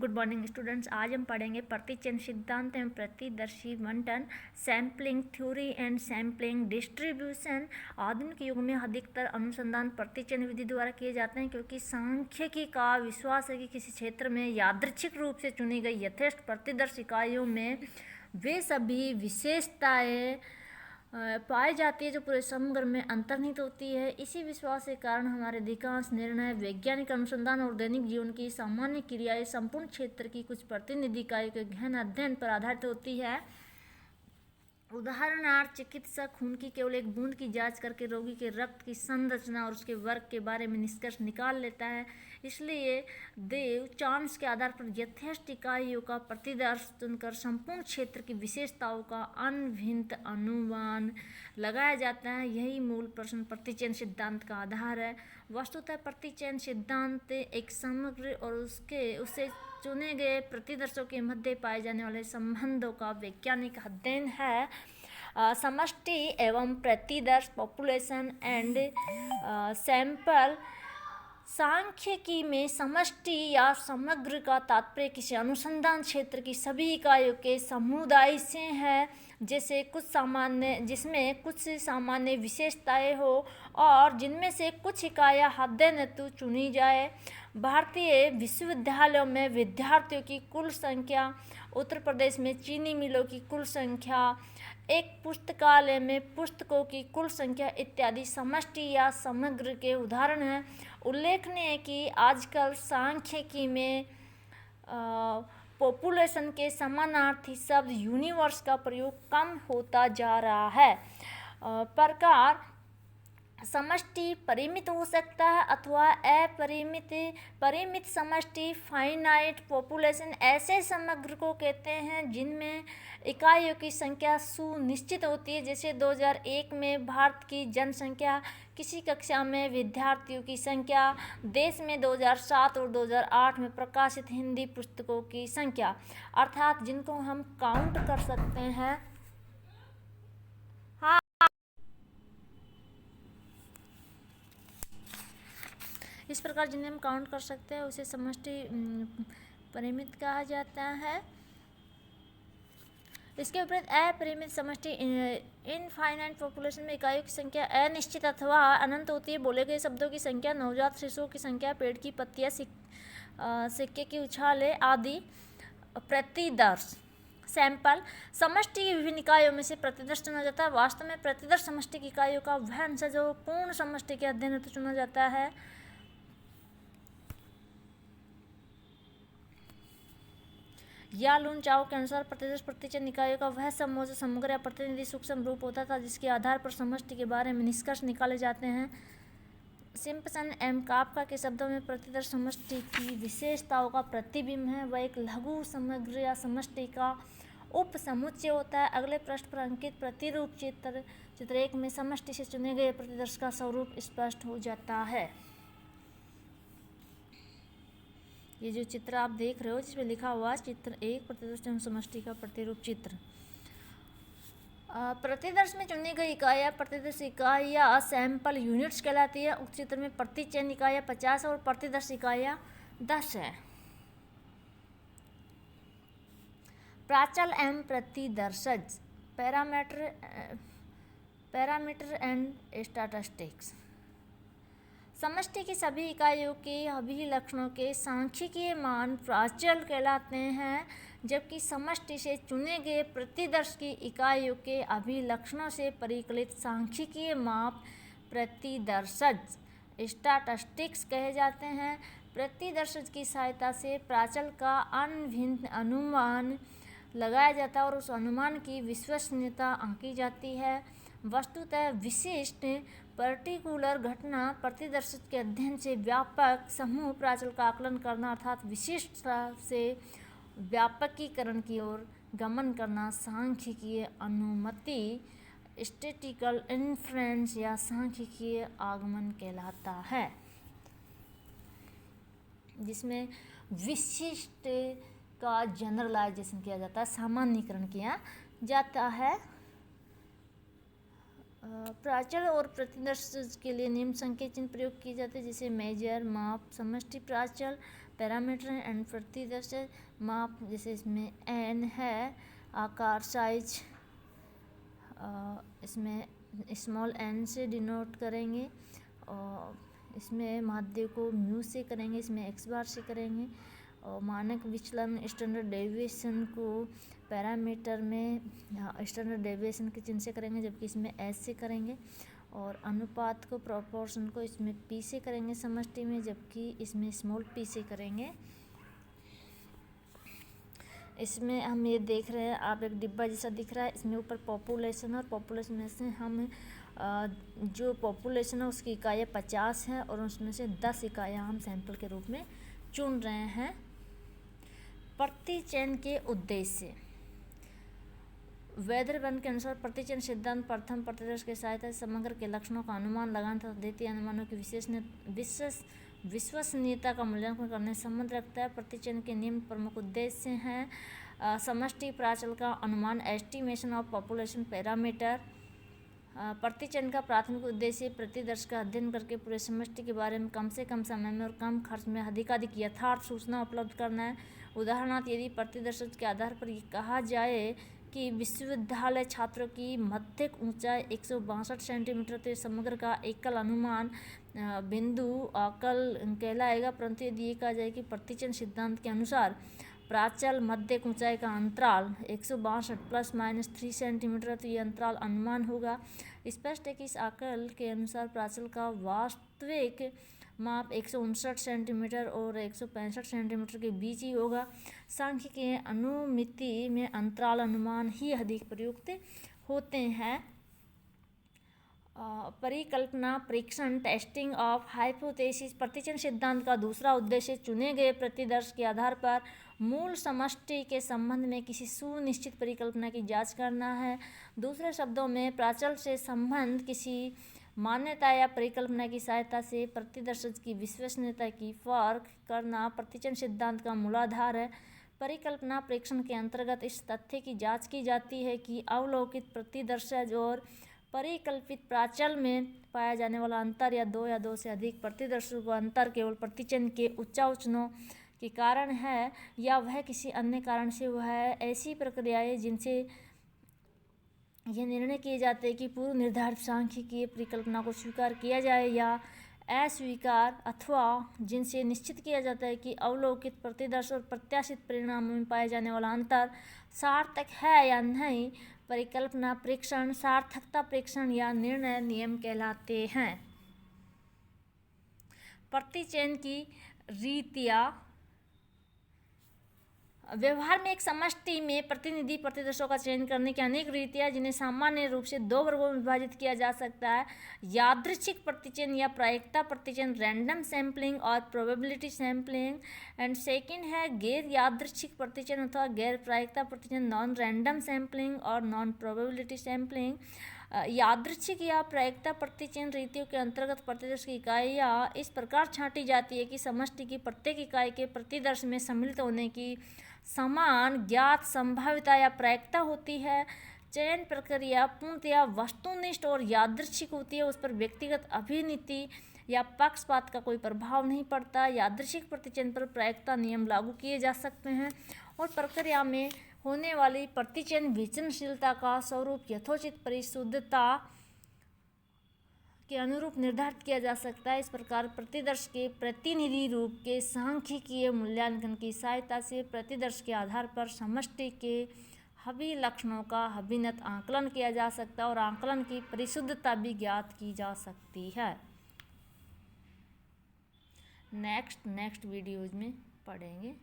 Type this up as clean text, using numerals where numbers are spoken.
Good morning students. आज हम पढ़ेंगे प्रतिचिह्न सिद्धांत एवं प्रतिदर्शी बंटन, sampling theory and sampling distribution. आधुनिक युग में अधिकतर अनुसंधान प्रतिचिह्न विधि द्वारा किए जाते हैं, क्योंकि सांख्यिकी का विश्वास है कि किसी क्षेत्र में यादृच्छिक रूप से चुनी गई यथेष्ट प्रतिदर्श इकाइयों में वे सभी विशेषताएँ पाई जाती है जो पूरे समग्र में अंतर्निहित होती है। इसी विश्वास के कारण हमारे अधिकांश निर्णय, वैज्ञानिक अनुसंधान और दैनिक जीवन की सामान्य क्रियाएं संपूर्ण क्षेत्र की कुछ प्रतिनिधि इकाइयों के गहन अध्ययन पर आधारित होती है। उदाहरणार्थ, चिकित्सक खून की केवल एक बूंद की जांच करके रोगी के रक्त की संरचना और उसके वर्ग के बारे में निष्कर्ष निकाल लेता है। इसलिए देव चांस के आधार पर यथेष्ट इकाइयों का प्रतिदर्श चुनकर संपूर्ण क्षेत्र की विशेषताओं का अनभिन्न अनुमान लगाया जाता है। यही मूल प्रश्न प्रतिचिह्न सिद्धांत का आधार है। वस्तुतः प्रतिचिह्न सिद्धांत एक समग्र और उससे चुने गए प्रतिदर्शों के मध्य पाए जाने वाले संबंधों का वैज्ञानिक अध्ययन है। समष्टि एवं प्रतिदर्श, पॉपुलेशन एंड सैंपल। सांख्यिकी में समष्टि या समग्र का तात्पर्य किसी अनुसंधान क्षेत्र की सभी इकाइयों के समुदाय से है, जिसमें कुछ सामान्य विशेषताएं हो और जिनमें से कुछ इकाइयां अध्ययन हेतु चुनी जाए। भारतीय विश्वविद्यालयों में विद्यार्थियों की कुल संख्या, उत्तर प्रदेश में चीनी मिलों की कुल संख्या, एक पुस्तकालय में पुस्तकों की कुल संख्या इत्यादि समष्टि या समग्र के उदाहरण हैं। उल्लेखनीय है कि आजकल सांख्यिकी में पॉपुलेशन के समानार्थी शब्द यूनिवर्स का प्रयोग कम होता जा रहा है। प्रकार समष्टि परिमित हो सकता है अथवा अपरिमित। परिमित समष्टि, फाइनाइट पॉपुलेशन, ऐसे समग्र को कहते हैं जिनमें इकाइयों की संख्या सुनिश्चित होती है, जैसे 2001 में भारत की जनसंख्या, किसी कक्षा में विद्यार्थियों की संख्या, देश में 2007 और 2008 में प्रकाशित हिंदी पुस्तकों की संख्या, अर्थात जिनको हम काउंट कर सकते हैं। इस प्रकार जिन्हें हम काउंट कर सकते हैं उसे समष्टि परिमित कहा जाता है। इसके विपरीत अपरिमित समष्टि इनफाइनाइट पॉपुलेशन में इकाइयों की संख्या अनिश्चित अथवा अनंत होती है। बोले गए शब्दों की संख्या, नवजात शिशुओं की संख्या, पेड़ की पत्तियां, सिक्के की उछालें आदि। प्रतिदर्श सैंपल। समष्टि की विभिन्न इकाइयों में से प्रतिदर्श चुना जाता है। वास्तव में प्रतिदर्श समष्टि की इकाइयों का वह अंश है जो पूर्ण समष्टि के अध्ययन हेतु चुना जाता है। या लून चाओ के अनुसार प्रतिदर्श प्रतिचिह्न इकाइयों का वह समूह जो समग्र या प्रतिनिधि सूक्ष्म रूप होता था, जिसके आधार पर समष्टि के बारे में निष्कर्ष निकाले जाते हैं। सिम्पसन एम काफ्का के शब्दों में प्रतिदर्श समष्टि की विशेषताओं का प्रतिबिंब है। वह एक लघु समग्र या समष्टि का उप समुच्चय होता है। अगले पृष्ठ पर अंकित प्रतिरूप चित्र 1 में समष्टि से चुने गए प्रतिदर्श का स्वरूप स्पष्ट हो जाता है। ये जो चित्र आप देख रहे हो जिसमें लिखा हुआ चित्र 1 प्रतिदर्श एवं समष्टि का प्रतिरूप चित्र। प्रतिदर्श में चुनी गई इकाइयाँ प्रतिदर्श इकाइयाँ सैंपल यूनिट्स कहलाती है। उक्त चित्र में प्रतिचिह्न इकाइयाँ 50 और प्रतिदर्श इकाइयाँ 10 है। प्राचल एवं प्रतिदर्शज, पैरामीटर एंड स्टैटिस्टिक्स। समष्टि की सभी इकाइयों के अभिलक्षणों के सांख्यिकीय मान प्राचल कहलाते हैं, जबकि समष्टि से चुने गए प्रतिदर्श की इकाइयों के अभिलक्षणों से परिकलित सांख्यिकीय माप प्रतिदर्शज स्टैटिस्टिक्स कहे जाते हैं। प्रतिदर्शज की सहायता से प्राचल का अनभिन्न अनुमान लगाया जाता है और उस अनुमान की विश्वसनीयता आंकी जाती है। वस्तुतः विशिष्ट पर्टिकुलर घटना प्रतिदर्श के अध्ययन से व्यापक समूह प्राचल का आकलन करना, अर्थात विशिष्टता से व्यापकीकरण की ओर गमन करना सांख्यिकीय अनुमति, स्टैटिस्टिकल इन्फ्रेंस या सांख्यिकीय आगमन कहलाता है, जिसमें विशिष्ट का जनरलाइजेशन किया जाता है, सामान्यीकरण किया जाता है। प्राचल और प्रतिदर्श के लिए निम्न संकेत चिन्ह प्रयोग किए जाते हैं, जैसे मेजर, माप। समष्टि प्राचल पैरामीटर हैं एंड प्रतिदर्श माप, जैसे इसमें एन है आकार साइज, इसमें स्मॉल एन से डिनोट करेंगे, और इसमें माध्य को म्यू से करेंगे, इसमें एक्स बार से करेंगे, और मानक विचलन स्टैंडर्ड डेविएशन को पैरामीटर में स्टैंडर्ड डेविएशन के चिन्ह से करेंगे, जबकि इसमें एस से करेंगे, और अनुपात को प्रोपोर्शन को इसमें पी से करेंगे समष्टि में, जबकि इसमें स्मॉल पी से करेंगे। इसमें हम ये देख रहे हैं, आप एक डिब्बा जैसा दिख रहा है, इसमें ऊपर पॉपुलेशन और पॉपुलेशन में से हम जो पॉपुलेशन है उसकी इकाइयाँ 50 हैं और उसमें से 10 इकाइयाँ हम सैंपल के रूप में चुन रहे हैं। प्रतिचयन के उद्देश्य। वेदरबर्न के अनुसार प्रतिचयन सिद्धांत प्रथम प्रतिदर्श की सहायता से समग्र के लक्षणों का अनुमान लगाने तथा द्वितीय अनुमानों की विश्वसनीयता का मूल्यांकन करने से संबंध रखता है। प्रतिचयन के निम्न प्रमुख उद्देश्य हैं: समष्टि प्राचल का अनुमान, एस्टिमेशन ऑफ पॉपुलेशन पैरामीटर। प्रतिचयन का प्राथमिक उद्देश्य प्रतिदर्श का अध्ययन करके पूरे समष्टि के बारे में कम से कम समय में और कम खर्च में अधिकाधिक यथार्थ सूचना उपलब्ध करना है। उदाहरणार्थ, यदि प्रतिदर्श के आधार पर ये कहा जाए कि विश्वविद्यालय छात्रों की मध्यक ऊंचाई 162 सेंटीमीटर, तो समग्र का एकल अनुमान बिंदु आकल कहलाएगा। परंतु यदि ये कहा जाए कि प्रतिचयन सिद्धांत के अनुसार प्राचल मध्यक ऊंचाई का अंतराल 162 ± 3 सेंटीमीटर, तो ये अंतराल अनुमान होगा। स्पष्ट है कि इस आकल के अनुसार प्राचल का वास्तविक माप 159 सेंटीमीटर और 165 सेंटीमीटर के बीच ही होगा। सांख्यिकीय अनुमिति में अंतराल अनुमान ही अधिक प्रयुक्त होते हैं। परिकल्पना परीक्षण, टेस्टिंग ऑफ हाइपोथेसिस। प्रतिचयन सिद्धांत का दूसरा उद्देश्य चुने गए प्रतिदर्श के आधार पर मूल समष्टि के संबंध में किसी सुनिश्चित परिकल्पना की जांच करना है। दूसरे शब्दों में, प्राचल से संबंध किसी मान्यता या परिकल्पना की सहायता से प्रतिदर्श की विश्वसनीयता की फर्क करना प्रतिचयन सिद्धांत का मूलाधार है। परिकल्पना परीक्षण के अंतर्गत इस तथ्य की जांच की जाती है कि अवलोकित प्रतिदर्शज और परिकल्पित प्राचल में पाया जाने वाला अंतर या दो से अधिक प्रतिदर्शों का अंतर केवल प्रतिचयन के उच्चावचनों के कारण है या वह किसी अन्य कारण से हुआ है। ऐसी प्रक्रियाएं जिनसे यह निर्णय किए जाते हैं कि पूर्व निर्धारित सांख्यिकीय परिकल्पना को स्वीकार किया जाए या अस्वीकार, अथवा जिनसे निश्चित किया जाता है कि अवलोकित प्रतिदर्श और प्रत्याशित परिणामों में पाए जाने वाला अंतर सार्थक है या नहीं, परिकल्पना परीक्षण, सार्थकता परीक्षण या निर्णय नियम कहलाते हैं। प्रतिचयन की रीतियाँ। व्यवहार में एक समष्टि में प्रतिनिधि प्रतिदर्शों का चयन करने की अनेक रीतियाँ, जिन्हें सामान्य रूप से 2 वर्गों में विभाजित किया जा सकता है: यादृच्छिक प्रतिचयन या प्रायिकता प्रतिचयन, रैंडम सैम्पलिंग और प्रोबेबिलिटी सैम्पलिंग। एंड सेकंड है गैर यादृच्छिक प्रतिचयन अथवा गैर प्रायिकता प्रतिचयन, नॉन रैंडम सैम्पलिंग और नॉन प्रोबेबिलिटी सैम्पलिंग। यादृच्छिक या प्रायिकता प्रतिचयन रीतियों के अंतर्गत प्रतिदर्श की इकाइयाँ इस प्रकार छांटी जाती है कि समष्टि की प्रत्येक इकाई के प्रतिदर्श में सम्मिलित होने की समान ज्ञात संभाव्यता या प्रायिकता होती है। चयन प्रक्रिया पूर्णतया वस्तुनिष्ठ और यादृच्छिक होती है, उस पर व्यक्तिगत अभिनीति या पक्षपात का कोई प्रभाव नहीं पड़ता। यादृच्छिक प्रतिचयन पर प्रायिकता नियम लागू किए जा सकते हैं और प्रक्रिया में होने वाली प्रतिचयन विचलनशीलता का स्वरूप यथोचित परिशुद्धता के अनुरूप निर्धारित किया जा सकता है। इस प्रकार प्रतिदर्श के प्रतिनिधि रूप के सांख्यिकीय मूल्यांकन की सहायता से प्रतिदर्श के आधार पर समष्टि के अभिलक्षणों का अभिन्नत आकलन किया जा सकता है और आकलन की परिशुद्धता भी ज्ञात की जा सकती है। नेक्स्ट वीडियोज़ में पढ़ेंगे।